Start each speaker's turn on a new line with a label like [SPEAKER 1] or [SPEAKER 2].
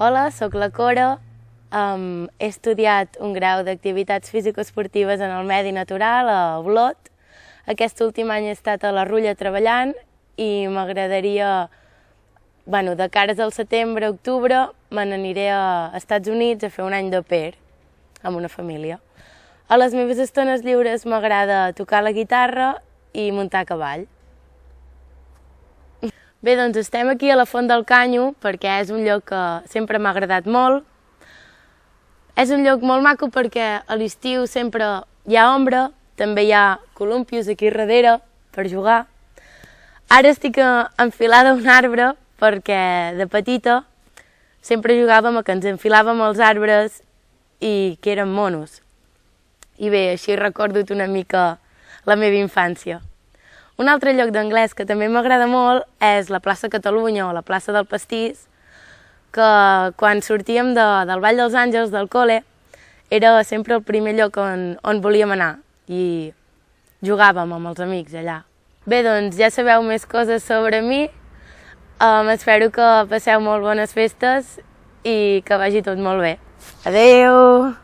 [SPEAKER 1] Hola, sóc la Cora. He estudiat un grau d'activitats físico-esportives en el medi natural a Olot. Aquest últim any he estat a la Rulla treballant i m'agradaria, de cares al setembre, octubre, me n'aniré a Estats Units a fer un any d'au pair amb una família. A les meves estones lliures m'agrada tocar la guitarra i muntar a cavall. Bé, doncs estem aquí a la Font del Canyo perquè és un lloc que sempre m'ha agradat molt. És un lloc molt maco perquè a l'estiu sempre hi ha ombra, també hi ha columpios aquí darrere per jugar. Ara estic enfilada a un arbre perquè de petita sempre jugàvem a que ens enfilàvem als arbres i que érem monos. I bé, així recordo una mica la meva infància. Un altre lloc d'anglès que també m'agrada molt és la plaça Catalunya o la plaça del Pastís, que quan sortíem del Ball dels Àngels del col·le era sempre el primer lloc on volíem anar i jugàvem amb els amics allà. Bé, doncs ja sabeu més coses sobre mi. Espero que passeu molt bones festes i que vagi tot molt bé. Adeu!